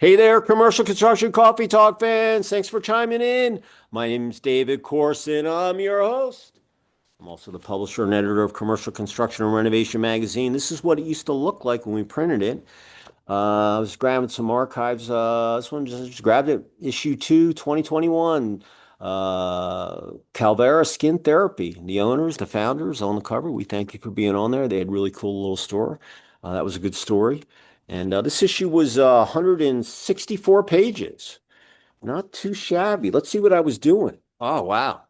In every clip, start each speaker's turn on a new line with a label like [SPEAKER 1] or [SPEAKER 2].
[SPEAKER 1] Hey there, commercial construction coffee talk fans. Thanks for chiming in. My name's David Corson. I'm your host. I'm also the publisher and editor of Commercial Construction and Renovation magazine. This is what it used to look like when we printed it. I was grabbing some archives. This one just grabbed it, issue 2, 2021. Calvera Skin Therapy. The owners, the founders on the cover. We thank you for being on there. They had a really cool little store. That was a good story. And this issue was 164 pages. Not too shabby. Let's see what I was doing. Oh, wow.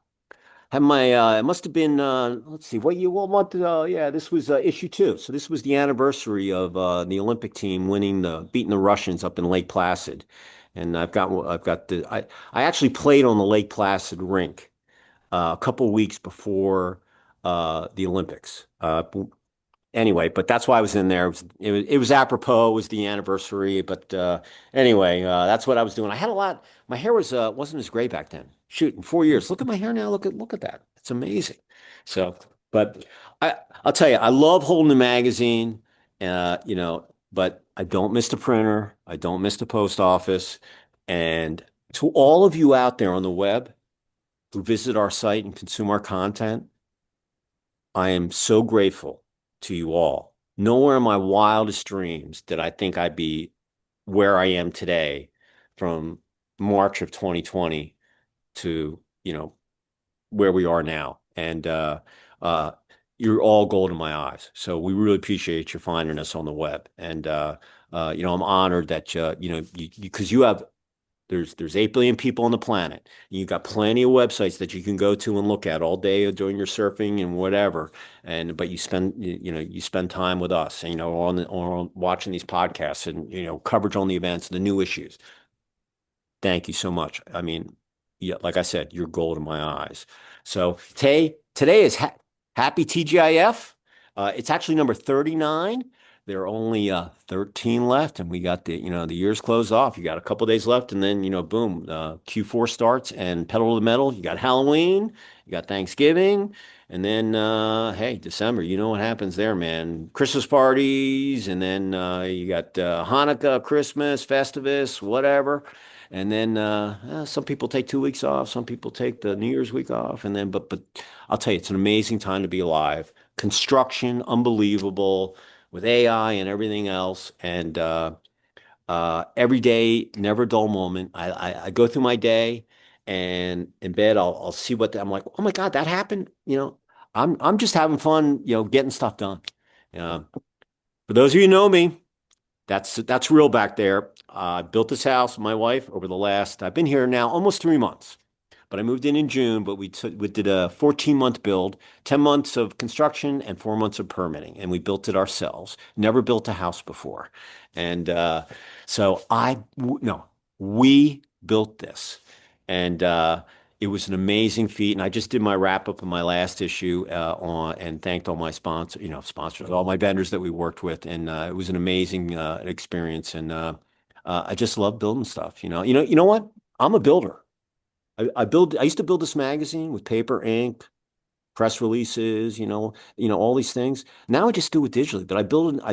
[SPEAKER 1] Had my, it must have been, let's see, what year, what month? Yeah, this was issue 2. So this was the anniversary of the Olympic team beating the Russians up in Lake Placid. And I actually played on the Lake Placid rink a couple of weeks before the Olympics. Anyway, but that's why I was in there. It was apropos. It was the anniversary. But anyway, that's what I was doing. I had a lot. My hair wasn't as gray back then. Shoot, in 4 years. Look at my hair now. Look at that. It's amazing. So, but I'll tell you, I love holding the magazine. But I don't miss the printer. I don't miss the post office. And to all of you out there on the web who visit our site and consume our content, I am so grateful to you all. Nowhere in my wildest dreams did I think I'd be where I am today from March of 2020 to, where we are now. And you're all gold in my eyes. So we really appreciate you finding us on the web. And I'm honored that because there's 8 billion people on the planet. You've got plenty of websites that you can go to and look at all day doing your surfing and whatever. But you spend time with us, and on watching these podcasts and coverage on the events, the new issues. Thank you so much. I mean, yeah, like I said, you're gold in my eyes. So today is happy TGIF. It's actually number 39. There are only 13 left, and we got the year's closed off. You got a couple days left, and then boom, Q4 starts, and pedal to the metal. You got Halloween, you got Thanksgiving, and then hey, December. You know what happens there, man? Christmas parties, and then you got Hanukkah, Christmas, Festivus, whatever. And then some people take 2 weeks off, some people take the New Year's week off, and then but I'll tell you, it's an amazing time to be alive. Construction, unbelievable with AI and everything else. And every day, never a dull moment. I go through my day, and in bed, I'll see I'm like, oh my God, that happened. I'm just having fun, getting stuff done. Uh, for those of you who know me, that's real back there. I built this house with my wife I've been here now almost 3 months. But I moved in June, but we did a 14-month build, 10 months of construction and 4 months of permitting, and we built it ourselves. Never built a house before. And so no, we built this. And it was an amazing feat. And I just did my wrap up in my last issue and thanked all my sponsors, all my vendors that we worked with. And it was an amazing experience. And I just love building stuff. You know what? I'm a builder. I used to build this magazine with paper, ink, press releases, all these things. Now I just do it digitally, but I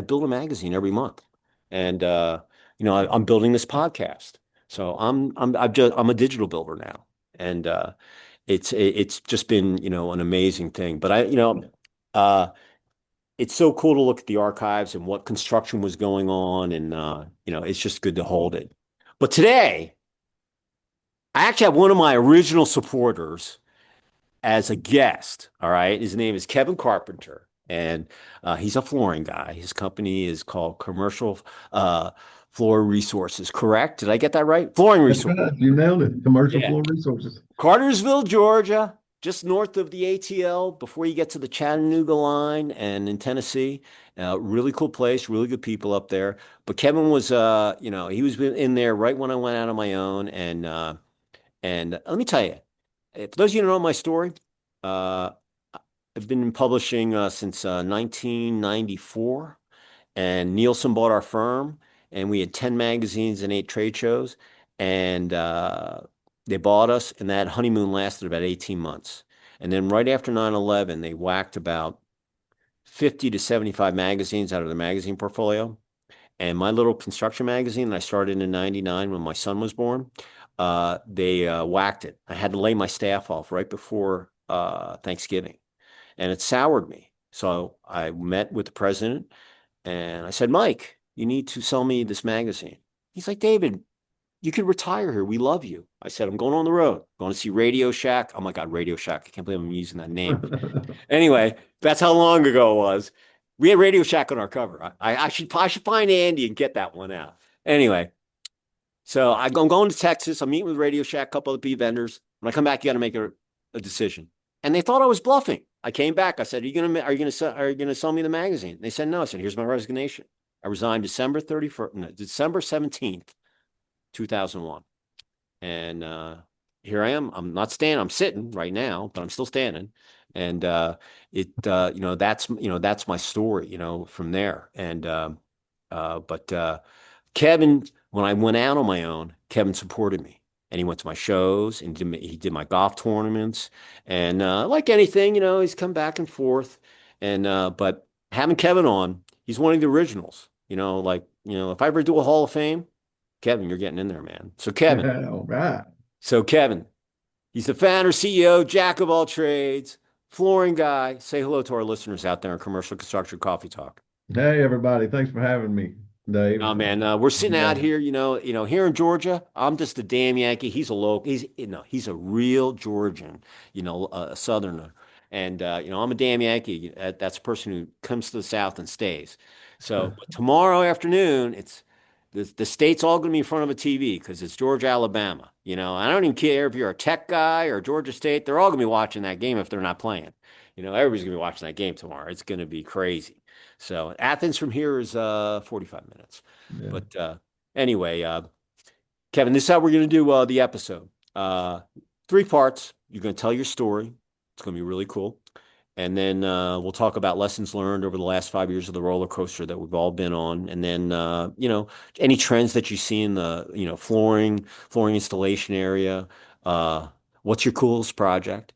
[SPEAKER 1] build a magazine every month. And I'm building this podcast. So I'm a digital builder now. And it's just been, an amazing thing. But uh it's so cool to look at the archives and what construction was going on, and it's just good to hold it. But today I actually have one of my original supporters as a guest. All right. His name is Kevan Carpenter, and he's a flooring guy. His company is called Commercial Floor Resources. Correct? Did I get that right? Flooring
[SPEAKER 2] That's
[SPEAKER 1] Resources.
[SPEAKER 2] right. You nailed it. Commercial
[SPEAKER 1] Yeah.
[SPEAKER 2] Floor Resources.
[SPEAKER 1] Cartersville, Georgia, just north of the ATL before you get to the Chattanooga line and in Tennessee. Really cool place, really good people up there. But Kevin was, he was in there right when I went out on my own. And let me tell you, for those of you who don't know my story, uh, I've been publishing since 1994, and Nielsen bought our firm, and we had 10 magazines and 8 trade shows, and they bought us, and that honeymoon lasted about 18 months. And then right after 9/11, they whacked about 50 to 75 magazines out of their magazine portfolio. And my little construction magazine that I started in '99 when my son was born, they whacked it. I had to lay my staff off right before Thanksgiving, and it soured me. So I met with the president and I said, Mike, you need to sell me this magazine. He's like, David, you could retire here. We love you. I said, I'm going on the road, going to see Radio Shack. Oh my God, Radio Shack. I can't believe I'm using that name. Anyway, that's how long ago it was. We had Radio Shack on our cover. I should find Andy and get that one out. Anyway, so I'm going to Texas. I'm meeting with Radio Shack, a couple of the vendors. When I come back, you got to make a decision. And they thought I was bluffing. I came back. I said, are you gonna sell me the magazine? They said no. I said, here's my resignation. I resigned December 31st, no, December 17th, 2001. And here I am. I'm not standing. I'm sitting right now, but I'm still standing. And that's my story, from there. And but Kevin, when I went out on my own, Kevin supported me. And he went to my shows and he did my golf tournaments. And like anything, he's come back and forth. And but having Kevin on, he's one of the originals. If I ever do a Hall of Fame, Kevin, you're getting in there, man.
[SPEAKER 2] All right.
[SPEAKER 1] So Kevin, he's the founder, CEO, jack of all trades, flooring guy. Say hello to our listeners out there in Commercial Construction Coffee Talk.
[SPEAKER 2] Hey, everybody. Thanks for having me, Dave.
[SPEAKER 1] Oh man, we're sitting out here, here in Georgia. I'm just a damn Yankee. He's a local. He's a real Georgian, a Southerner, and I'm a damn Yankee. That's a person who comes to the South and stays. So but tomorrow afternoon, it's the state's all going to be in front of a TV because it's Georgia, Alabama. I don't even care if you're a Tech guy or Georgia State. They're all going to be watching that game if they're not playing. Everybody's going to be watching that game tomorrow. It's going to be crazy. So Athens from here is 45 minutes.
[SPEAKER 2] Yeah.
[SPEAKER 1] But anyway, Kevin, this is how we're going to do the episode. 3 parts. You're going to tell your story. It's going to be really cool. And then we'll talk about lessons learned over the last 5 years of the roller coaster that we've all been on. And then, any trends that you see in the, flooring installation area. What's your coolest project?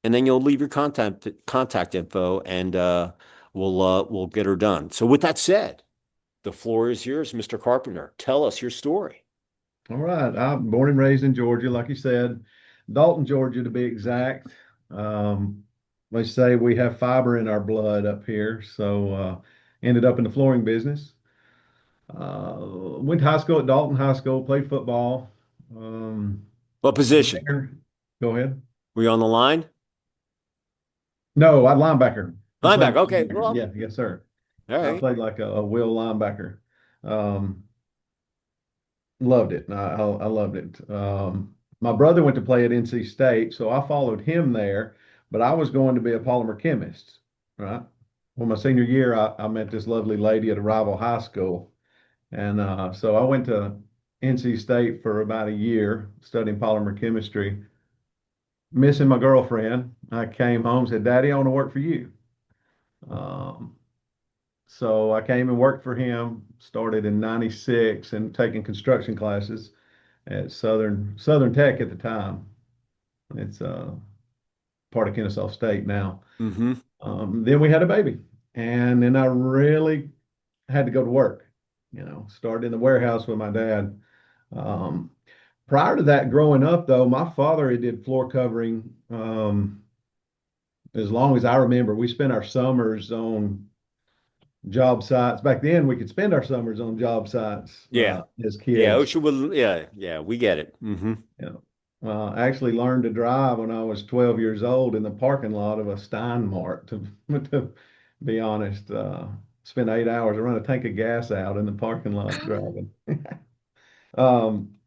[SPEAKER 1] And then you'll leave your contact info and we'll get her done. So with that said, the floor is yours, Mr. Carpenter. Tell us your story.
[SPEAKER 2] All right. I'm born and raised in Georgia, like you said, Dalton, Georgia, to be exact. They say we have fiber in our blood up here. So ended up in the flooring business. Went to high school at Dalton High School, played football.
[SPEAKER 1] What position?
[SPEAKER 2] Go ahead.
[SPEAKER 1] Were you on the line?
[SPEAKER 2] No, I linebacker. I played
[SPEAKER 1] Linebacker. Okay.
[SPEAKER 2] linebacker.
[SPEAKER 1] Well,
[SPEAKER 2] Yeah, yes, sir.
[SPEAKER 1] all
[SPEAKER 2] I
[SPEAKER 1] right.
[SPEAKER 2] played like a will linebacker. Um, Loved it. I loved it. My brother went to play at NC State, so I followed him there, but I was going to be a polymer chemist, right? Well, my senior year, I met this lovely lady at a rival high school. And so I went to NC State for about a year studying polymer chemistry, missing my girlfriend. I came home and said, Daddy, I want to work for you. Um, so I came and worked for him, started in 96 and taking construction classes at Southern Tech at the time. It's part of Kennesaw State now.
[SPEAKER 1] Mm-hmm.
[SPEAKER 2] Then we had a baby, and then I really had to go to work. Started in the warehouse with my dad. Prior to that, growing up though, my father he did floor covering. As long as I remember, we spent our summers on job sites. Back then, we could spend our summers on job sites
[SPEAKER 1] Yeah.
[SPEAKER 2] as
[SPEAKER 1] Yeah.
[SPEAKER 2] kids.
[SPEAKER 1] Ocean will, yeah, we get it. Mm-hmm.
[SPEAKER 2] Yeah. I actually learned to drive when I was 12 years old in the parking lot of a Steinmart, to be honest. Spent 8 hours. I run a tank of gas out in the parking lot driving.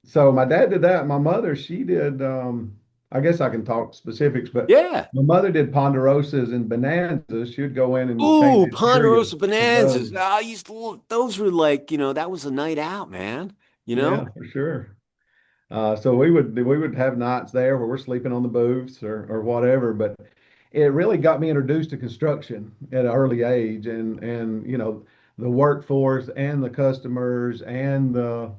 [SPEAKER 2] So my dad did that. My mother, she did, I guess I can talk specifics, but
[SPEAKER 1] Yeah.
[SPEAKER 2] my mother did ponderosas and bonanzas. She would go in and change
[SPEAKER 1] Ooh,
[SPEAKER 2] the interior
[SPEAKER 1] Ponderosa
[SPEAKER 2] of
[SPEAKER 1] Bonanzas.
[SPEAKER 2] those.
[SPEAKER 1] I used to, those were like, that was a night out, man. You know?
[SPEAKER 2] Yeah, for sure. So we would have nights there where we're sleeping on the booths or whatever, but it really got me introduced to construction at an early age and the workforce and the customers and the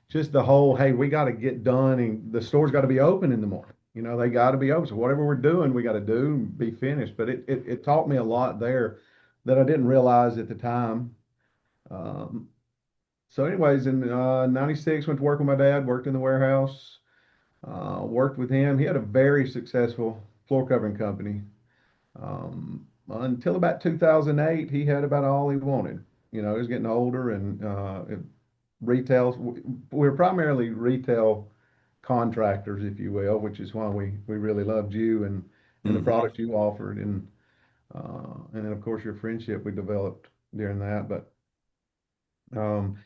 [SPEAKER 2] just the whole, hey, we got to get done and the store's got to be open in the morning. They got to be open. So whatever we're doing, we got to do and be finished. But it taught me a lot there that I didn't realize at the time. Um, So anyways, in 96, went to work with my dad, worked in the warehouse, worked with him. He had a very successful floor covering company. Until about 2008, he had about all he wanted. You know, he was getting older and retail. We're primarily retail contractors, if you will, which is why we really loved you and the
[SPEAKER 1] Hmm.
[SPEAKER 2] product you offered and then of course your friendship we developed during that. But um,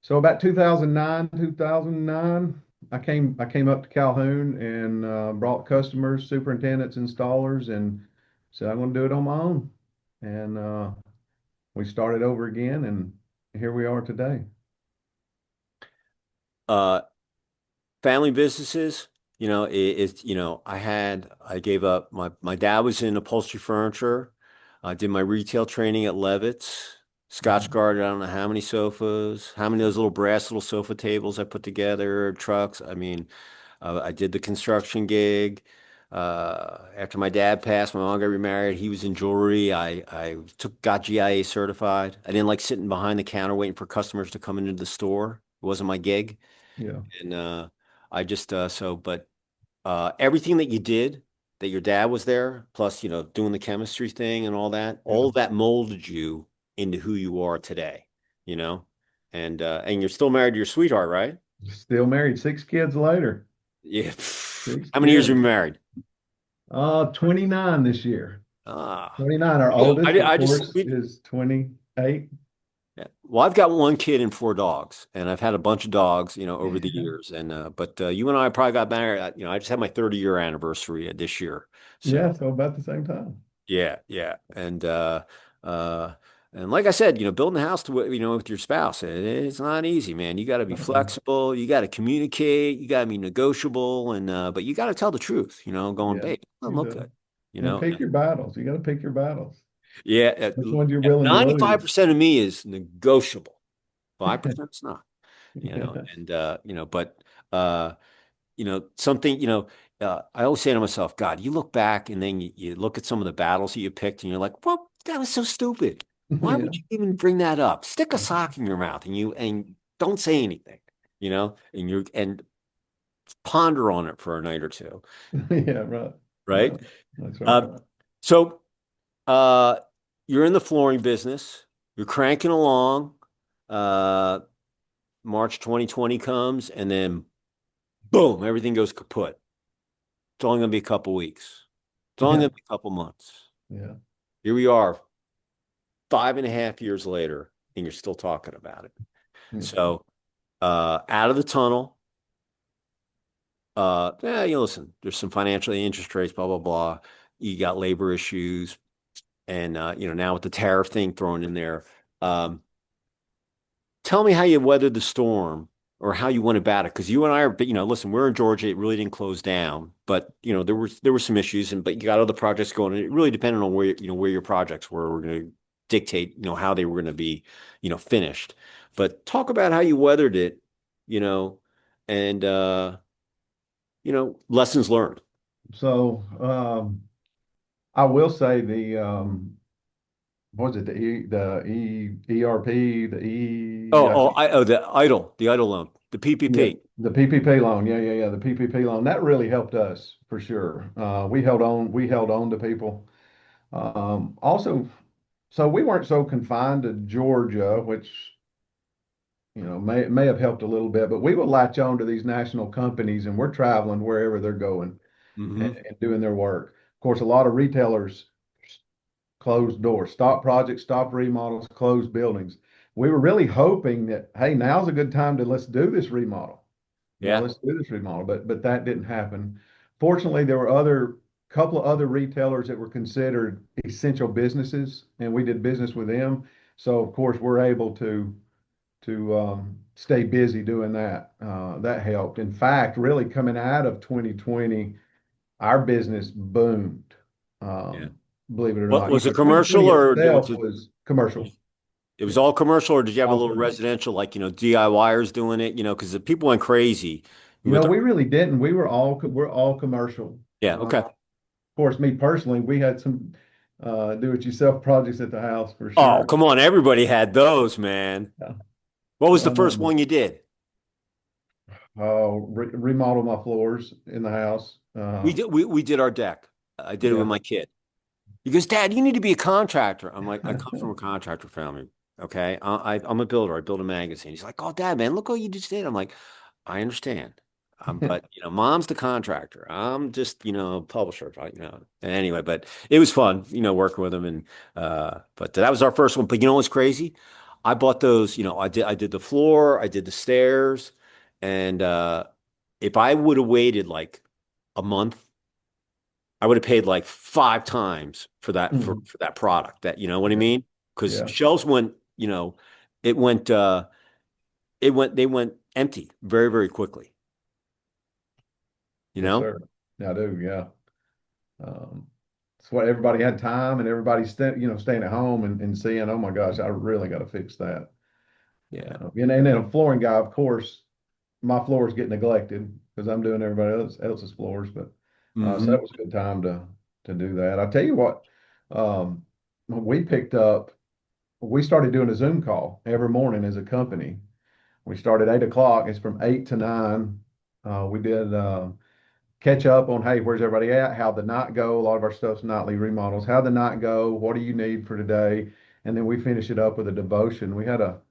[SPEAKER 2] so about 2009, I came up to Calhoun and brought customers, superintendents, installers, and said I'm going to do it on my own. And we started over again, and here we are today.
[SPEAKER 1] Uh, Family businesses, it's, I gave up my dad was in upholstery furniture. I did my retail training at Levitt's, Scotch
[SPEAKER 2] Mhm.
[SPEAKER 1] Guard, I don't know how many sofas, how many of those little brass little sofa tables I put together, trucks. I mean, I did the construction gig. After my dad passed, my mom got remarried. He was in jewelry. I got GIA certified. I didn't like sitting behind the counter waiting for customers to come into the store. It wasn't my gig.
[SPEAKER 2] Yeah,
[SPEAKER 1] And I just but everything that you did, that your dad was there, plus doing the chemistry thing and
[SPEAKER 2] yeah.
[SPEAKER 1] all of that molded you into who you are today, you know? And you're still married to your sweetheart, right?
[SPEAKER 2] Still married, 6 kids later.
[SPEAKER 1] Yeah.
[SPEAKER 2] Six
[SPEAKER 1] How many years have you
[SPEAKER 2] kids.
[SPEAKER 1] been married?
[SPEAKER 2] 29 this year.
[SPEAKER 1] Ah.
[SPEAKER 2] 29. Our
[SPEAKER 1] Well,
[SPEAKER 2] oldest, of
[SPEAKER 1] I just
[SPEAKER 2] course, is 28.
[SPEAKER 1] yeah. Well, I've got one kid and four dogs, and I've had a bunch of dogs, over the
[SPEAKER 2] Yeah.
[SPEAKER 1] years. And but you and I probably got married. I just had my 30-year anniversary this year. So
[SPEAKER 2] Yeah, so about the same time.
[SPEAKER 1] yeah, yeah. Uh and like I said, building a house with your spouse, it's not easy, man. You got to be
[SPEAKER 2] Uh-uh.
[SPEAKER 1] flexible, you got to communicate, you got to be negotiable, and but you got to tell the truth, going,
[SPEAKER 2] Yeah,
[SPEAKER 1] babe, it doesn't
[SPEAKER 2] you
[SPEAKER 1] look
[SPEAKER 2] do.
[SPEAKER 1] good,
[SPEAKER 2] And pick your battles. You got to pick your battles.
[SPEAKER 1] yeah,
[SPEAKER 2] Which ones you're willing to lose?
[SPEAKER 1] 95% of me is negotiable. 5% is not,
[SPEAKER 2] Yeah.
[SPEAKER 1] and but uh something, I always say to myself, God, you look back and then you look at some of the battles that you picked and you're like, well, that was so stupid. Why would
[SPEAKER 2] Yeah.
[SPEAKER 1] you even bring that up? Stick a sock in your mouth and don't say anything, and ponder on it for a night or two,
[SPEAKER 2] Yeah, right. Yeah,
[SPEAKER 1] right?
[SPEAKER 2] that's right.
[SPEAKER 1] Uh, so uh, you're in the flooring business, you're cranking along. Uh, March 2020 comes and then boom, everything goes kaput. It's only going to be a couple weeks. It's only
[SPEAKER 2] Yeah.
[SPEAKER 1] going to be a couple months.
[SPEAKER 2] Yeah.
[SPEAKER 1] Here we are, 5.5 years later, and you're still talking about it.
[SPEAKER 2] Yeah.
[SPEAKER 1] So, out of the tunnel, yeah, listen, there's some financial interest rates, blah, blah, blah. You got labor issues. And, now with the tariff thing thrown in there, um, tell me how you weathered the storm or how you went about it. Because you and I are, but listen, we're in Georgia. It really didn't close down, but there were some issues, but you got other projects going, and it really depended on where your projects were going to dictate how they were going to be finished. But talk about how you weathered it, you know, and lessons learned.
[SPEAKER 2] So I will say what was it, ERP,
[SPEAKER 1] The idle loan, the
[SPEAKER 2] yeah,
[SPEAKER 1] PPP.
[SPEAKER 2] the PPP loan. Yeah, yeah, yeah. The PPP loan. That really helped us for sure. We held on to people. Also, so we weren't so confined to Georgia, which may have helped a little bit, but we would latch on to these national companies and we're traveling wherever they're going and,
[SPEAKER 1] Hmm.
[SPEAKER 2] and doing their work. Of course, a lot of retailers closed doors, stop projects, stop remodels, closed buildings. We were really hoping that, hey, now's a good time to let's do this remodel.
[SPEAKER 1] Yeah.
[SPEAKER 2] Let's do this remodel, but that didn't happen. Fortunately, there were other couple of other retailers that were considered essential businesses, and we did business with them. So of course, we're able to stay busy doing that. That helped. In fact, really coming out of 2020, our business boomed.
[SPEAKER 1] Yeah.
[SPEAKER 2] Believe it or
[SPEAKER 1] What
[SPEAKER 2] not,
[SPEAKER 1] was it, commercial
[SPEAKER 2] 2020
[SPEAKER 1] or
[SPEAKER 2] itself was commercial.
[SPEAKER 1] it was
[SPEAKER 2] Yeah,
[SPEAKER 1] all commercial, or did you have a
[SPEAKER 2] all
[SPEAKER 1] little
[SPEAKER 2] commercial.
[SPEAKER 1] residential, like, DIYers doing it, because the people went crazy with
[SPEAKER 2] We really didn't. We're all commercial.
[SPEAKER 1] yeah,
[SPEAKER 2] Of
[SPEAKER 1] okay.
[SPEAKER 2] course, me personally, we had some do-it-yourself projects at the house for
[SPEAKER 1] Oh,
[SPEAKER 2] sure.
[SPEAKER 1] come on, everybody had those, man.
[SPEAKER 2] Yeah.
[SPEAKER 1] What was the first
[SPEAKER 2] Um,
[SPEAKER 1] one you did?
[SPEAKER 2] Remodel my floors in the house.
[SPEAKER 1] We did our deck. I did it with
[SPEAKER 2] Yeah.
[SPEAKER 1] my kid. He goes, Dad, you need to be a contractor. I'm like, I come from a contractor family. Okay. I'm a builder. I build a magazine. He's like, oh, Dad, man, look what you just did. I'm like, I understand. But mom's the contractor. I'm just, a publisher, right? Anyway, but it was fun, working with him. And, but that was our first one. But you know what's crazy? I bought those, I did the floor, I did the stairs. And, if I would have waited like a month, I would have paid like five times for that
[SPEAKER 2] Mhm.
[SPEAKER 1] for that product. That you know what I
[SPEAKER 2] Yeah.
[SPEAKER 1] mean? Because
[SPEAKER 2] Yeah.
[SPEAKER 1] shelves went, it went they went empty very, very quickly, you
[SPEAKER 2] Yes,
[SPEAKER 1] know?
[SPEAKER 2] sir. I do. Yeah. Um, it's what everybody had time and everybody staying at home and seeing, oh my gosh, I really got to fix that.
[SPEAKER 1] Yeah.
[SPEAKER 2] And then a flooring guy, of course, my floors get neglected because I'm doing else's floors. But so
[SPEAKER 1] Hmm.
[SPEAKER 2] that was a good time to do that. I tell you what, um, we picked up. We started doing a Zoom call every morning as a company. We started 8 o'clock. It's from 8 to 9. We did catch up on, hey, where's everybody at? How'd the night go? A lot of our stuff's nightly remodels. How'd the night go? What do you need for today? And then we finish it up with a devotion. We had a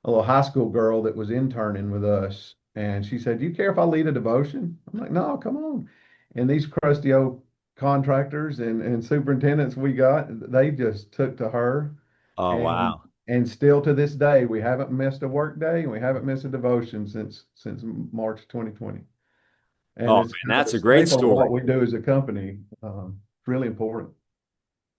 [SPEAKER 2] little high school girl that was interning with us, and she said, "Do you care if I lead a devotion?" I'm like, "No, come on." And these crusty old contractors and superintendents we got, they just took to her,
[SPEAKER 1] Oh,
[SPEAKER 2] and
[SPEAKER 1] wow.
[SPEAKER 2] still to this day, we haven't missed a work day, and we haven't missed a devotion since March 2020. And
[SPEAKER 1] Oh,
[SPEAKER 2] it's
[SPEAKER 1] man,
[SPEAKER 2] kind of a
[SPEAKER 1] that's a great
[SPEAKER 2] staple of what
[SPEAKER 1] story.
[SPEAKER 2] we do as a company. It's really important.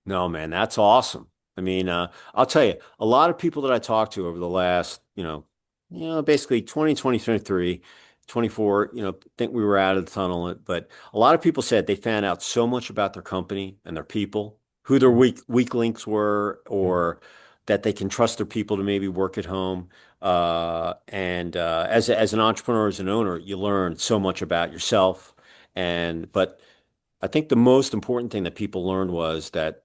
[SPEAKER 1] No, man, that's awesome. I mean, I'll tell you, a lot of people that I talked to over the last, basically 2023, 24, think we were out of the tunnel. But a lot of people said they found out so much about their company and their people, who their weak links were,
[SPEAKER 2] Yeah,
[SPEAKER 1] or that they can trust their people to maybe work at home. And as an entrepreneur, as an owner, you learn so much about yourself. But I think the most important thing that people learned was that,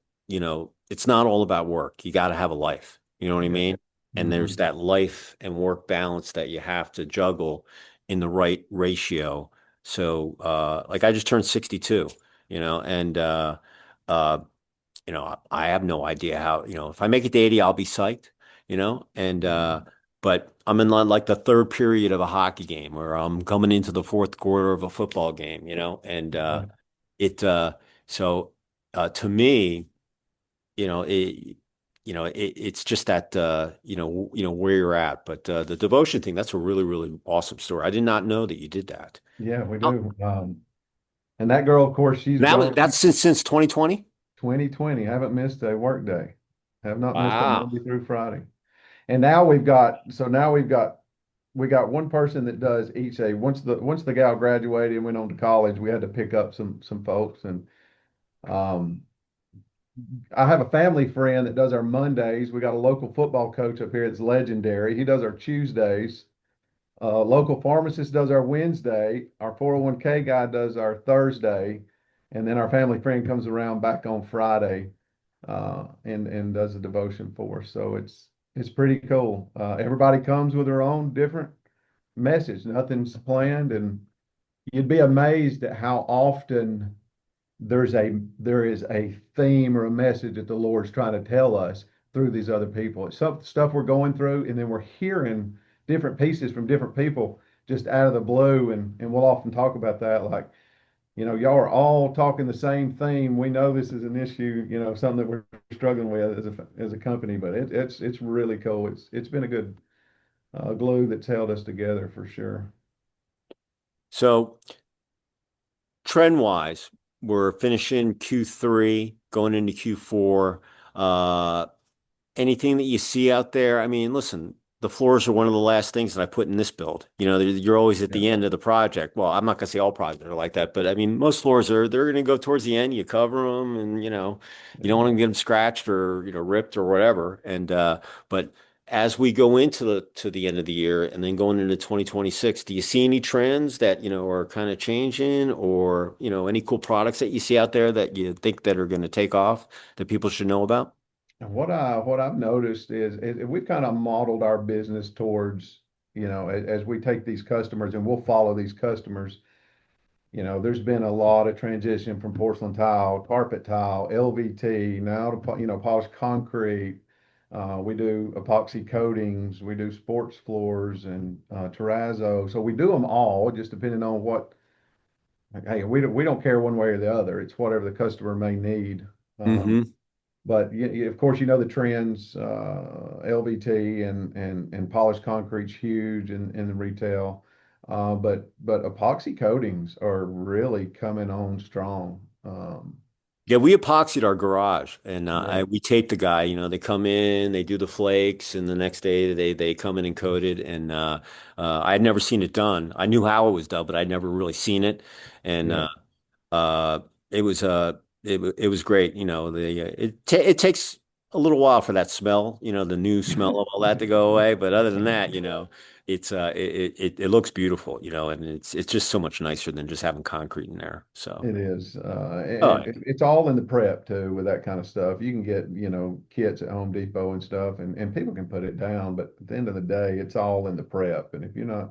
[SPEAKER 1] it's not all about work. You got to have a life. You know what I
[SPEAKER 2] yeah.
[SPEAKER 1] mean? And there's
[SPEAKER 2] Hmm.
[SPEAKER 1] that life and work balance that you have to juggle in the right ratio. So, like I just turned 62, and, uh, I have no idea how, if I make it to 80, I'll be psyched, and, but I'm in like the third period of a hockey game or I'm coming into the fourth quarter of a football game, and,
[SPEAKER 2] Yeah.
[SPEAKER 1] it so to me, it it's just that where you're at. But the devotion thing, that's a really, really awesome story. I did not know that you did that.
[SPEAKER 2] Yeah, we
[SPEAKER 1] Oh,
[SPEAKER 2] do. And that girl, of course, she's grown.
[SPEAKER 1] that's since 2020.
[SPEAKER 2] 2020. Haven't missed a work day. Have not missed a
[SPEAKER 1] Wow.
[SPEAKER 2] Monday through Friday. And now we got one person that does each day. Once the gal graduated and went on to college, we had to pick up some folks. And um, I have a family friend that does our Mondays. We got a local football coach up here that's legendary. He does our Tuesdays. Local pharmacist does our Wednesday. Our 401k guy does our Thursday. And then our family friend comes around back on Friday and does a devotion for us. So it's pretty cool. Everybody comes with their own different message. Nothing's planned, and you'd be amazed at how often there is a theme or a message that the Lord's trying to tell us through these other people. It's some stuff we're going through, and then we're hearing different pieces from different people just out of the blue, and we'll often talk about that, like, y'all are all talking the same theme. We know this is an issue, something that we're struggling with as a company, but it's really cool. It's been a good glue that's held us together for sure.
[SPEAKER 1] So trend wise, we're finishing Q3, going into Q4. Uh, Anything that you see out there, I mean, listen, the floors are one of the last things that I put in this build. You're always at
[SPEAKER 2] Yeah,
[SPEAKER 1] the end of the project. Well, I'm not going to say all projects are like that, but I mean, most floors they're going to go towards the end. You cover them and, you
[SPEAKER 2] yeah.
[SPEAKER 1] don't want to get them scratched or, ripped or whatever. But as we go into the end of the year and then going into 2026, do you see any trends that, are kind of changing or, any cool products that you see out there that you think that are going to take off that people should know about?
[SPEAKER 2] And what I've noticed is we've kind of modeled our business towards, as we take these customers and we'll follow these customers. There's been a lot of transition from porcelain tile, carpet tile, LVT, now to polished concrete. We do epoxy coatings, we do sports floors and terrazzo. So we do them all, just depending on what. Hey, we don't care one way or the other. It's whatever the customer may need. Um,
[SPEAKER 1] Hmm.
[SPEAKER 2] but of course, the trends, LVT and polished concrete's huge in the retail. But epoxy coatings are really coming on strong.
[SPEAKER 1] Yeah, we epoxied our garage and
[SPEAKER 2] Yeah,
[SPEAKER 1] we taped the guy. They come in, they do the flakes, and the next day they come in and coat it. And I had never seen it done. I knew how it was done, but I'd never really seen it. And
[SPEAKER 2] yeah,
[SPEAKER 1] uh, it was it was great. It takes a little while for that smell, the new smell of all that to go away. But other than that, it's it looks beautiful, and it's just so much nicer than just having concrete in there. So.
[SPEAKER 2] it is.
[SPEAKER 1] Oh,
[SPEAKER 2] And it's all in the prep too with that kind of stuff. You can get, kits at Home Depot and stuff, and people can put it down, but at the end of the day, it's all in the prep. And if you're not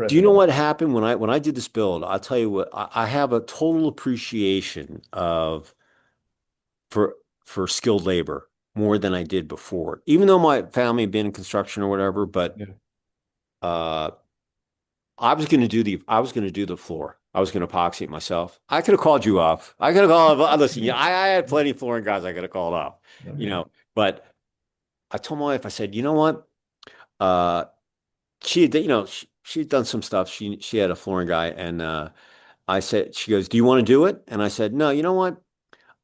[SPEAKER 1] do you
[SPEAKER 2] prepping
[SPEAKER 1] know
[SPEAKER 2] it,
[SPEAKER 1] what happened when I did this build? I'll tell you what, I have a total appreciation of for for skilled labor more than I did before. Even though my family had been in construction or whatever, but
[SPEAKER 2] yeah,
[SPEAKER 1] uh I was gonna do the floor. I was gonna epoxy it myself. I could have called you up. I could have called listen, I had plenty of flooring guys I could have called up,
[SPEAKER 2] okay,
[SPEAKER 1] but I told my wife, I said, you know what? Uh she had, she'd done some stuff. She had a flooring guy and I said, she goes, "Do you want to do it?" And I said, "No, you know what?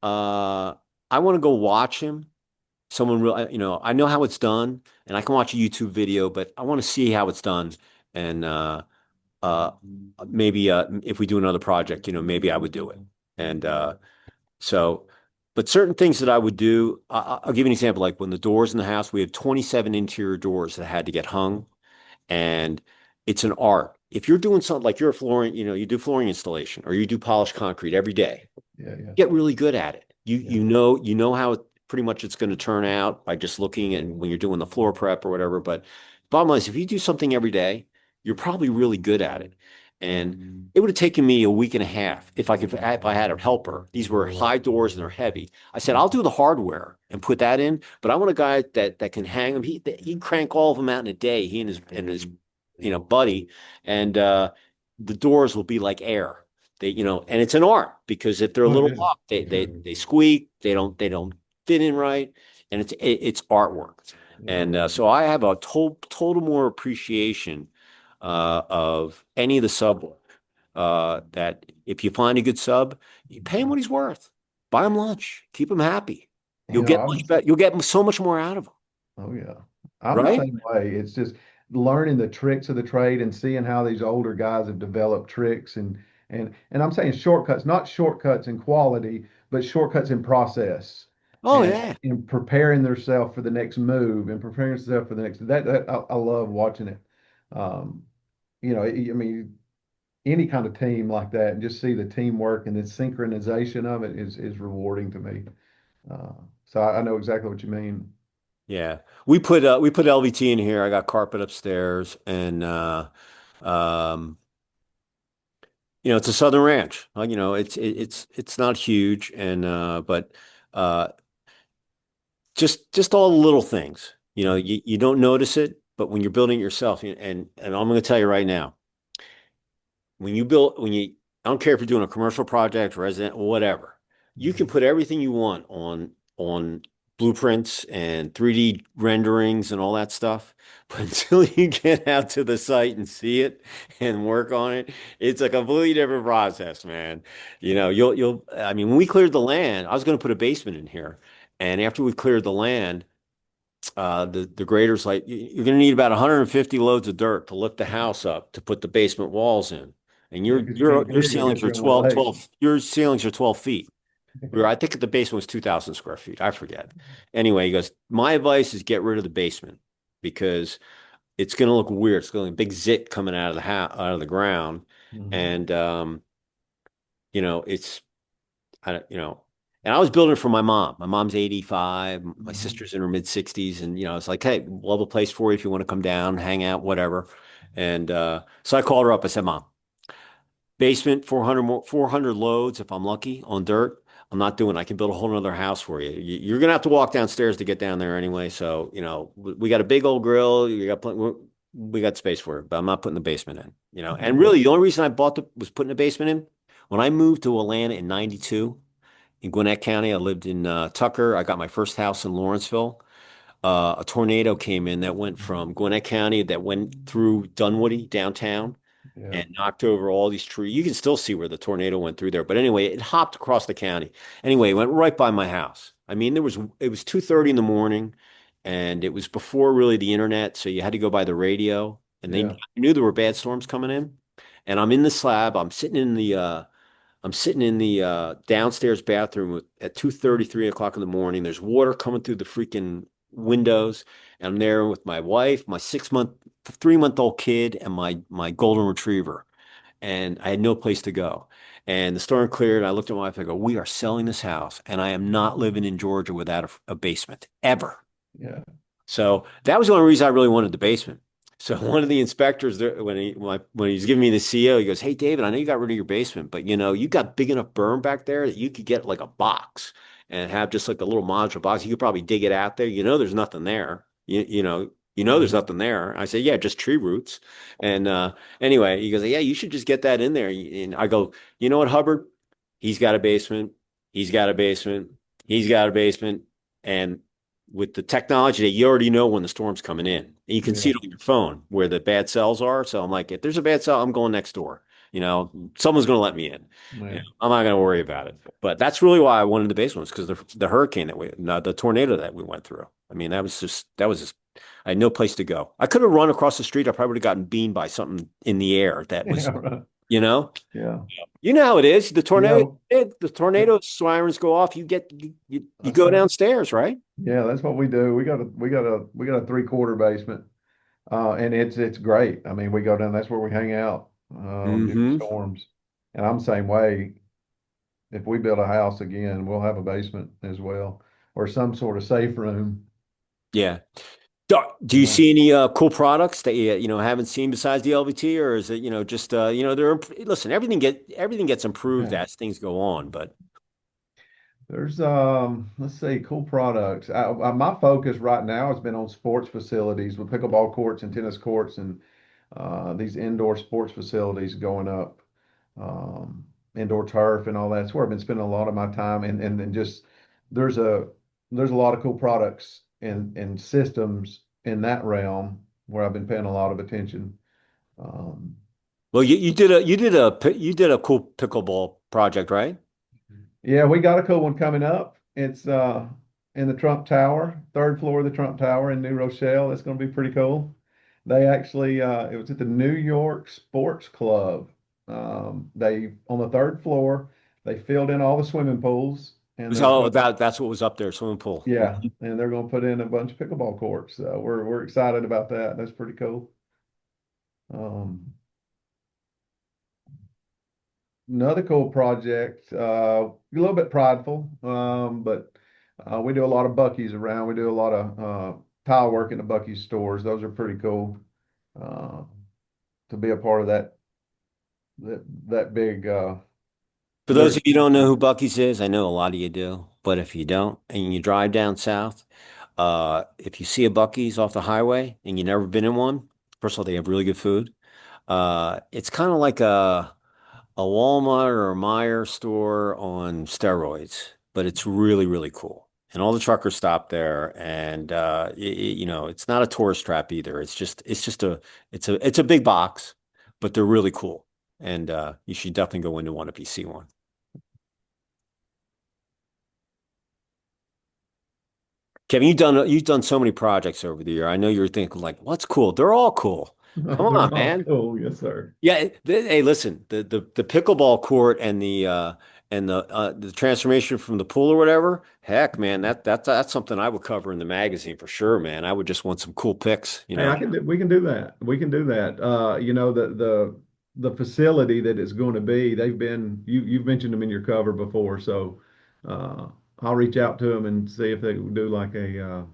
[SPEAKER 1] Uh, I want to go watch him. Someone real, I know how it's done, and I can watch a YouTube video, but I want to see how it's done. And uh, maybe if we do another project, maybe I would do it." And so, but certain things that I would do, I'll give you an example. Like when the doors in the house, we have 27 interior doors that had to get hung and it's an art. If you're doing something like you're a flooring, you do flooring installation or you do polished concrete every day,
[SPEAKER 2] yeah, yeah,
[SPEAKER 1] get really good at it. You
[SPEAKER 2] yeah,
[SPEAKER 1] you know how pretty much it's going to turn out by just looking and when you're doing the floor prep or whatever. But bottom line is, if you do something every day, you're probably really good at it. And it would have taken me a week and a half if I had a helper. These were high doors and they're heavy. I said, I'll do the hardware and put that in, but I want a guy that can hang them. He crank all of them out in a day. He and his buddy, and the doors will be like air. And it's an art because if they're a
[SPEAKER 2] oh, it
[SPEAKER 1] little
[SPEAKER 2] is
[SPEAKER 1] off,
[SPEAKER 2] for sure.
[SPEAKER 1] they squeak, they don't fit in right, and it's artwork.
[SPEAKER 2] Yeah,
[SPEAKER 1] And so I have a total more appreciation of any of the sub work. That if you find a good sub, you pay him what he's worth. Buy him lunch, keep him happy. You'll get much
[SPEAKER 2] I'm
[SPEAKER 1] better. You'll get so much more out of him,
[SPEAKER 2] Oh yeah. I'm the
[SPEAKER 1] right?
[SPEAKER 2] same way. It's just learning the tricks of the trade and seeing how these older guys have developed tricks and I'm saying shortcuts, not shortcuts in quality, but shortcuts in process
[SPEAKER 1] Oh
[SPEAKER 2] and
[SPEAKER 1] yeah.
[SPEAKER 2] in preparing themselves for the next move and preparing themselves for the next that I love watching it. Um, I mean, any kind of team like that and just see the teamwork and the synchronization of it is rewarding to me. Uh, so I know exactly what you mean.
[SPEAKER 1] Yeah. We put LVT in here. I got carpet upstairs and um it's a southern ranch. It's not huge and but uh just all the little things. You don't notice it, but when you're building it yourself and I'm going to tell you right now, when you I don't care if you're doing a commercial project, resident, whatever. You can
[SPEAKER 2] Mhm.
[SPEAKER 1] put everything you want on blueprints and 3D renderings and all that stuff. But until you get out to the site and see it and work on it, it's a completely different process, man. You'll I mean, when we cleared the land, I was going to put a basement in here. And after we cleared the land, the grader's like, you're going to need about 150 loads of dirt to lift the house up to put the basement walls in. And
[SPEAKER 2] Yeah, because you can't
[SPEAKER 1] your
[SPEAKER 2] clear it
[SPEAKER 1] ceilings
[SPEAKER 2] because
[SPEAKER 1] are
[SPEAKER 2] you're on the lake.
[SPEAKER 1] your ceilings are 12 feet. I think the basement was 2,000 square feet. I forget. Anyway, he goes, my advice is get rid of the basement because it's going to look weird. It's going to be a big zit coming out of the house, out of the ground.
[SPEAKER 2] Mhm.
[SPEAKER 1] And, it's, I don't, And I was building it for my mom. My mom's 85, my
[SPEAKER 2] Mhm.
[SPEAKER 1] sister's in her mid 60s, and it's like, hey, we'll have a place for you if you want to come down, hang out, whatever. And so I called her up. I said, Mom, basement, 400 loads if I'm lucky on dirt. I'm not doing. I can build a whole nother house for you. You're gonna have to walk downstairs to get down there anyway. So we got a big old grill. You got we got space for it, but I'm not putting the basement in. And
[SPEAKER 2] Yeah,
[SPEAKER 1] really, the only reason I bought the was putting the basement in when I moved to Atlanta in '92 in Gwinnett County. I lived in Tucker. I got my first house in Lawrenceville. A tornado came in that went from Gwinnett County that went through Dunwoody downtown
[SPEAKER 2] yeah,
[SPEAKER 1] and knocked over all these trees. You can still see where the tornado went through there. But anyway, it hopped across the county. Anyway, it went right by my house. I mean, it was 2:30 in the morning and it was before really the internet, so you had to go by the radio and they
[SPEAKER 2] yeah,
[SPEAKER 1] knew there were bad storms coming in. And I'm in the slab, I'm sitting in the downstairs bathroom at 2:30, 3 o'clock in the morning. There's water coming through the freaking windows. And I'm there with my wife, my 6 month, 3 month old kid, and my golden retriever. And I had no place to go. And the storm cleared. I looked at my wife. I go, we are selling this house, and I am not living in Georgia without a basement ever.
[SPEAKER 2] yeah.
[SPEAKER 1] So that was the only reason I really wanted the basement. So one of the inspectors there, when he's giving me the CO, he goes, "Hey David, I know you got rid of your basement, but you got big enough berm back there that you could get like a box and have just like a little modular box. You could probably dig it out there. There's nothing there. There's
[SPEAKER 2] Mhm.
[SPEAKER 1] nothing there." I say, "Yeah, just tree roots." And anyway, he goes, "Yeah, you should just get that in there." And I go, "You know what, Hubbard? He's got a basement. He's got a basement. He's got a basement." And with the technology that you already know when the storm's coming in. And you can see
[SPEAKER 2] Yeah,
[SPEAKER 1] it on your phone where the bad cells are. So I'm like, if there's a bad cell, I'm going next door. Someone's going to let me in.
[SPEAKER 2] yeah.
[SPEAKER 1] I'm not going to worry about it. But that's really why I wanted the basement because the hurricane no, the tornado that we went through. I mean, that was just, I had no place to go. I could have run across the street. I probably would have gotten beamed by something in the air that
[SPEAKER 2] Yeah,
[SPEAKER 1] was,
[SPEAKER 2] right.
[SPEAKER 1] you know,
[SPEAKER 2] Yeah,
[SPEAKER 1] you know how it is.
[SPEAKER 2] yeah.
[SPEAKER 1] The tornado sirens go off. You
[SPEAKER 2] That's
[SPEAKER 1] go
[SPEAKER 2] right.
[SPEAKER 1] downstairs, right?
[SPEAKER 2] Yeah, that's what we do. We got a 3/4 basement. And it's great. I mean, we go down, that's where we hang out during
[SPEAKER 1] Hmm.
[SPEAKER 2] storms. And I'm the same way. If we build a house again, we'll have a basement as well, or some sort of safe room.
[SPEAKER 1] Yeah. Do you
[SPEAKER 2] Yeah.
[SPEAKER 1] see any cool products that you haven't seen besides the LVT, or is it just listen, everything gets improved
[SPEAKER 2] Yeah.
[SPEAKER 1] as things go on, but
[SPEAKER 2] There's let's see, cool products. My focus right now has been on sports facilities with pickleball courts and tennis courts and these indoor sports facilities going up, indoor turf and all that. That's where I've been spending a lot of my time. And then just there's a there's a lot of cool products and systems in that realm where I've been paying a lot of attention. Um,
[SPEAKER 1] well, you did a cool pickleball project, right?
[SPEAKER 2] yeah, we got a cool one coming up. It's in the Trump Tower, third floor of the Trump Tower in New Rochelle. It's going to be pretty cool. They actually it was at the New York Sports Club. They on the third floor, they filled in all the swimming pools and they're
[SPEAKER 1] Oh,
[SPEAKER 2] put
[SPEAKER 1] that's what was up there, swimming pool.
[SPEAKER 2] yeah,
[SPEAKER 1] Mhm.
[SPEAKER 2] and they're going to put in a bunch of pickleball courts. So we're excited about that. That's pretty cool. Um, Another cool project, a little bit prideful, but we do a lot of Bucky's around. We do a lot of tile work in the Bucky's stores. Those are pretty cool uh, to be a part of that big
[SPEAKER 1] For
[SPEAKER 2] very
[SPEAKER 1] those of you who don't know
[SPEAKER 2] expensive.
[SPEAKER 1] who Bucky's is, I know a lot of you do, but if you don't and you drive down south, if you see a Bucky's off the highway and you've never been in one, first of all, they have really good food. It's kind of like a Walmart or a Meijer store on steroids, but it's really, really cool. And all the truckers stop there, and it's not a tourist trap either. It's a big box, but they're really cool, and you should definitely go into one if you see one. Kevin, you've done so many projects over the year. I know you're thinking like, what's cool? They're all cool. Come on,
[SPEAKER 2] They're all
[SPEAKER 1] man.
[SPEAKER 2] cool, yes, sir.
[SPEAKER 1] Yeah, hey, listen, the pickleball court and the transformation from the pool or whatever. Heck, man, that's something I would cover in the magazine for sure, man. I would just want some cool pics.
[SPEAKER 2] Hey, we can do that. We can do that. The facility that it's going to be, you've mentioned them in your cover before, so uh, I'll reach out to them and see if they would do like a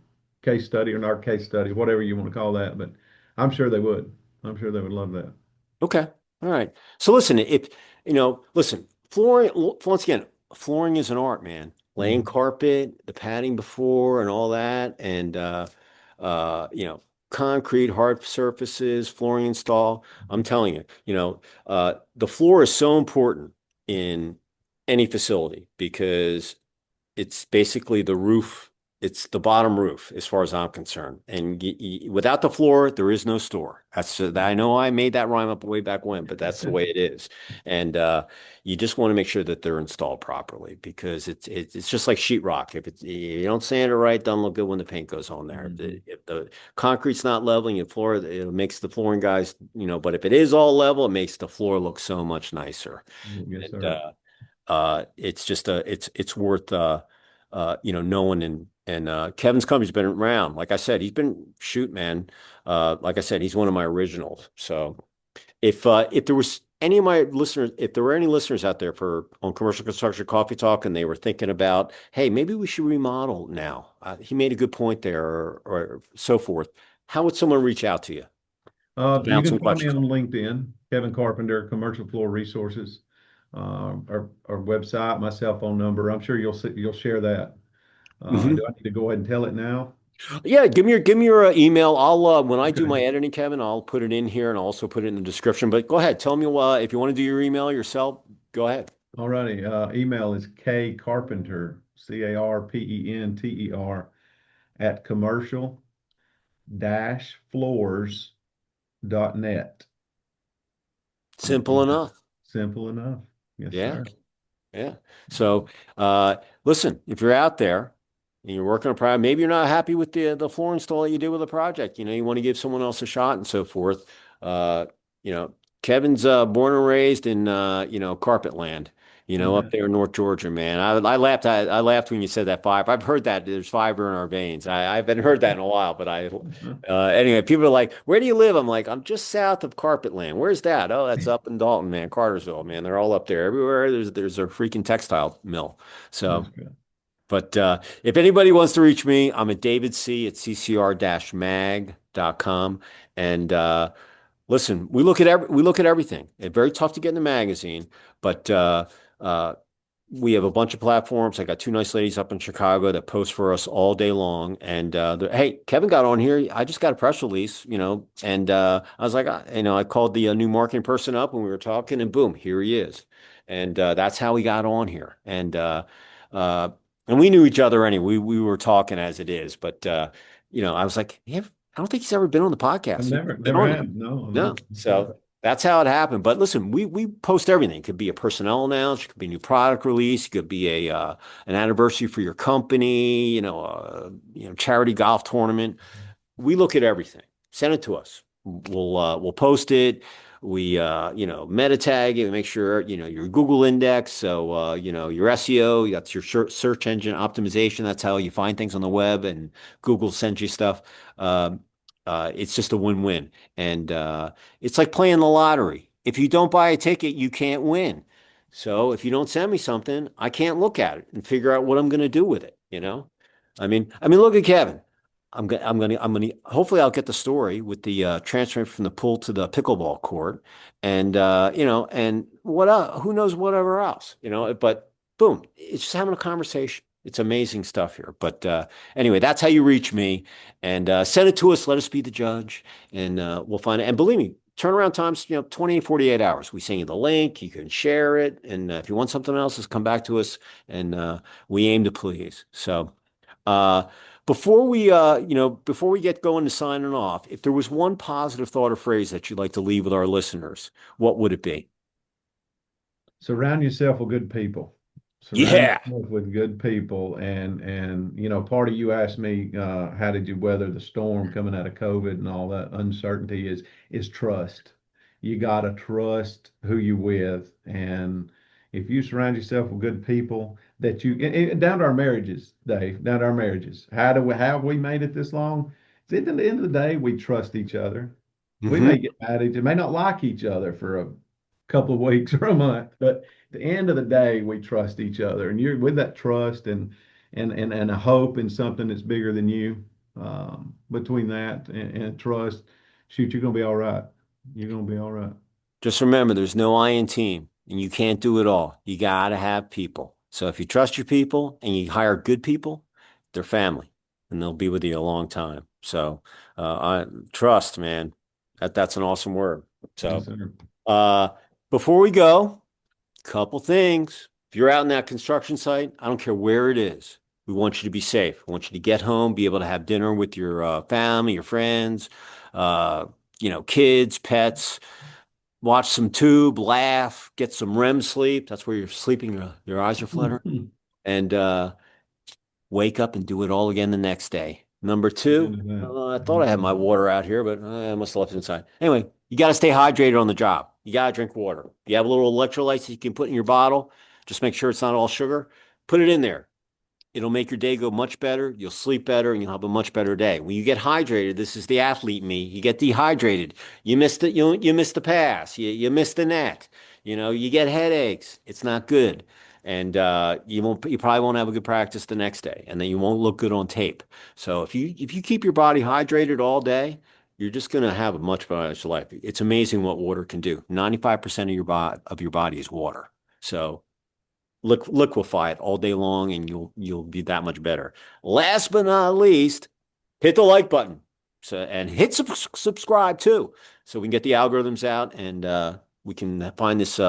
[SPEAKER 2] case study or not case study, whatever you want to call that. But I'm sure they would. I'm sure they would love that.
[SPEAKER 1] Okay. All right. So listen, if listen, flooring, once again, flooring is an art, man. Laying
[SPEAKER 2] Mhm.
[SPEAKER 1] carpet, the padding before and all that, and concrete, hard surfaces, flooring install. I'm telling you, the floor is so important in any facility because it's basically the roof. It's the bottom roof, as far as I'm concerned. And without the floor, there is no store. I know I made that rhyme up way back when, but that's the way it is. And you just want to make sure that they're installed properly because it's just like sheetrock. If you don't sand it right, it doesn't look good when the paint goes on there.
[SPEAKER 2] Mhm.
[SPEAKER 1] If the concrete's not leveling your floor, it makes the flooring guys, but if it is all level, it makes the floor look so much nicer.
[SPEAKER 2] Yes,
[SPEAKER 1] And
[SPEAKER 2] sir.
[SPEAKER 1] it's just it's worth knowing and Kevin's company's been around. Like I said, he's been shoot, man. Like I said, he's one of my originals. So if there was any of my listeners, if there were any listeners out there for on Commercial Construction Coffee Talk and they were thinking about, hey, maybe we should remodel now. He made a good point there or so forth. How would someone reach out to you to
[SPEAKER 2] You
[SPEAKER 1] bounce
[SPEAKER 2] can
[SPEAKER 1] some
[SPEAKER 2] find me
[SPEAKER 1] questions
[SPEAKER 2] on
[SPEAKER 1] off?
[SPEAKER 2] LinkedIn, Kevan Carpenter, Commercial Floor Resources, our website, my cell phone number. I'm sure you'll share that. Do I need to go ahead and tell it now?
[SPEAKER 1] Yeah, give me your email. I'll when I do
[SPEAKER 2] Okay.
[SPEAKER 1] my editing, Kevin, I'll put it in here and I'll also put it in the description. But go ahead, tell me if you want to do your email yourself, go ahead.
[SPEAKER 2] All righty. Email is kcarpenter, Carpenter, at commercial-floors.net.
[SPEAKER 1] Simple enough.
[SPEAKER 2] Simple enough. Yes,
[SPEAKER 1] Yeah.
[SPEAKER 2] sir.
[SPEAKER 1] Yeah. So, listen, if you're out there and you're working on a project, maybe you're not happy with the floor install that you did with a project. You want to give someone else a shot and so forth. Uh, you know, Kevin's born and raised in carpet land. Up there in North Georgia, man. I laughed. I laughed when you said that fiber. I've heard that there's fiber in our veins. I haven't heard that in a while, but anyway, people are like, "Where do you live?" I'm like, "I'm just south of Carpetland." Where's that? Oh, that's up in Dalton, man. Cartersville, man. They're all up there. Everywhere there's a freaking textile mill.
[SPEAKER 2] That's
[SPEAKER 1] So,
[SPEAKER 2] good.
[SPEAKER 1] but if anybody wants to reach me, I'm at David C at ccr-mag.com. And listen, we look at everything. It's very tough to get in the magazine, but uh, we have a bunch of platforms. I got two nice ladies up in Chicago that post for us all day long. And hey, Kevin got on here. I just got a press release, and I was like, I called the new marketing person up when we were talking, and boom, here he is. And that's how we got on here. Uh, and we knew each other anyway. We were talking as it is, but I was like, yeah, I don't think he's ever been on the
[SPEAKER 2] I've
[SPEAKER 1] podcast. He's
[SPEAKER 2] never
[SPEAKER 1] been
[SPEAKER 2] never
[SPEAKER 1] on there.
[SPEAKER 2] had. No,
[SPEAKER 1] No.
[SPEAKER 2] no.
[SPEAKER 1] So that's how it happened. But listen, we post everything. It could be a personnel announcement, it could be a new product release, it could be a an anniversary for your company, charity golf tournament. We look at everything. Send it to us. We'll post it. We meta tag it. We make sure your Google index. So your SEO. That's your search engine optimization. That's how you find things on the web, and Google sends you stuff. Um, it's just a win-win, and it's like playing the lottery. If you don't buy a ticket, you can't win. So if you don't send me something, I can't look at it and figure out what I'm going to do with it. I mean, look at Kevin. Hopefully I'll get the story with the transferring from the pool to the pickleball court and and who knows, whatever else, but boom, it's just having a conversation. It's amazing stuff here. But anyway, that's how you reach me and send it to us. Let us be the judge and we'll find it. And believe me, turnaround times, 20, 48 hours. We send you the link, you can share it. And if you want something else, just come back to us and we aim to please. So, uh, before we get going to signing off, if there was one positive thought or phrase that you'd like to leave with our listeners, what would it be?
[SPEAKER 2] Surround yourself with good people. Surround
[SPEAKER 1] Yeah.
[SPEAKER 2] yourself with good people. And part of you asked me, how did you weather the storm coming out of COVID and all that uncertainty is trust. You gotta trust who you with. And if you surround yourself with good people that and down to our marriages, Dave, down to our marriages. How have we made it this long? At the end of the day, we trust each other. We may
[SPEAKER 1] Hmm.
[SPEAKER 2] get mad at each, may not like each other for couple of weeks or a month. But at the end of the day, we trust each other, and you're with that trust and a hope in something that's bigger than you. Between that and trust, shoot, you're gonna be all right. You're gonna be all right.
[SPEAKER 1] Just remember, there's no I in team, and you can't do it all. You got to have people. So if you trust your people and you hire good people, they're family, and they'll be with you a long time. So I trust, man. That's an awesome word.
[SPEAKER 2] Yes,
[SPEAKER 1] So
[SPEAKER 2] sir.
[SPEAKER 1] uh, before we go, couple things. If you're out in that construction site, I don't care where it is. We want you to be safe. We want you to get home, be able to have dinner with your family, your friends, uh, kids, pets, watch some tube, laugh, get some REM sleep. That's where you're sleeping, your eyes are fluttering, and wake up and do it all again the next day. Number two,
[SPEAKER 2] Amen to that.
[SPEAKER 1] I thought I
[SPEAKER 2] Amen
[SPEAKER 1] had
[SPEAKER 2] to
[SPEAKER 1] my
[SPEAKER 2] that.
[SPEAKER 1] water out here, but I must have left it inside. Anyway, you got to stay hydrated on the job. You got to drink water. You have little electrolytes that you can put in your bottle. Just make sure it's not all sugar. Put it in there. It'll make your day go much better. You'll sleep better and you'll have a much better day. When you get hydrated, this is the athlete in me. You get dehydrated. You miss you miss the pass. You miss the net. You get headaches. It's not good. And you probably won't have a good practice the next day. And then you won't look good on tape. So if you keep your body hydrated all day, you're just going to have a much better life. It's amazing what water can do. 95% of your body is water. So liquefy it all day long and you'll be that much better. Last but not least, hit the like button. So and hit subscribe too, so we can get the algorithms out and we can find this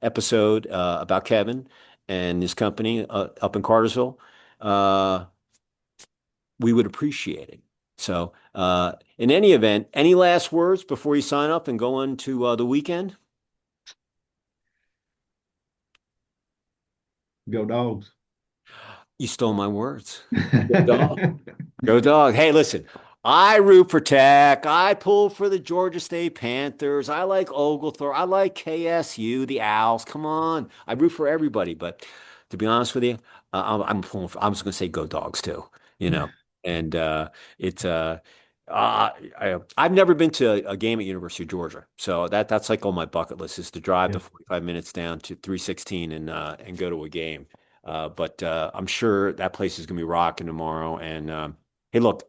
[SPEAKER 1] episode about Kevin and his company up in Cartersville. Uh, we would appreciate it. So, in any event, any last words before you sign up and go into the weekend?
[SPEAKER 2] Go dogs.
[SPEAKER 1] You stole my words. Good dog. Go dog. Hey, listen, I root for Tech. I pull for the Georgia State Panthers. I like Oglethorpe. I like KSU, the Owls. Come on. I root for everybody. But to be honest with you, I'm just going to say go dogs too, you know. And it's I've never been to a game at University of Georgia. So that's like on my bucket list is to drive the
[SPEAKER 2] Yeah,
[SPEAKER 1] 45 minutes down to 316 and go to a game. But I'm sure that place is going to be rocking tomorrow. And hey, look,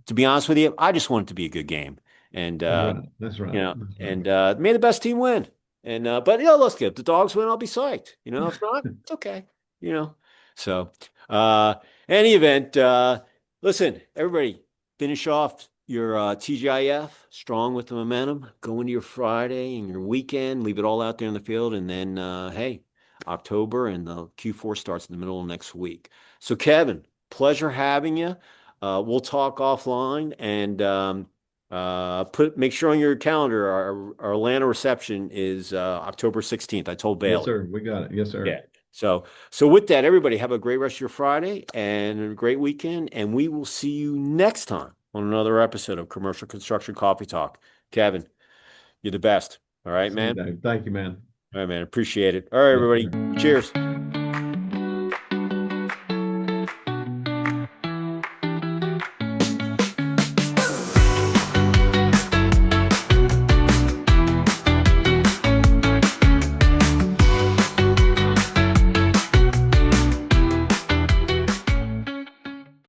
[SPEAKER 1] to be honest with you, I just want it to be a good game. And
[SPEAKER 2] that's right. That's right. That's right.
[SPEAKER 1] may the best team win. And but let's get if the dogs win, I'll be psyched. If not, it's okay. You know. So uh any event, listen, everybody, finish off your TGIF strong with the momentum. Go into your Friday and your weekend, leave it all out there in the field, and then hey, October and the Q4 starts in the middle of next week. So Kevin, pleasure having you. We'll talk offline and make sure on your calendar our Atlanta reception is October 16th. I told
[SPEAKER 2] Yes,
[SPEAKER 1] Bailey.
[SPEAKER 2] sir. We got it. Yes, sir.
[SPEAKER 1] Yeah. So with that, everybody have a great rest of your Friday and a great weekend, and we will see you next time on another episode of Commercial Construction Coffee Talk. Kevin, you're the best. All right,
[SPEAKER 2] See you,
[SPEAKER 1] man.
[SPEAKER 2] Dave. Thank you, man.
[SPEAKER 1] All right, man. Appreciate it. All right,
[SPEAKER 2] Yes,
[SPEAKER 1] everybody.
[SPEAKER 2] sir.
[SPEAKER 1] Cheers.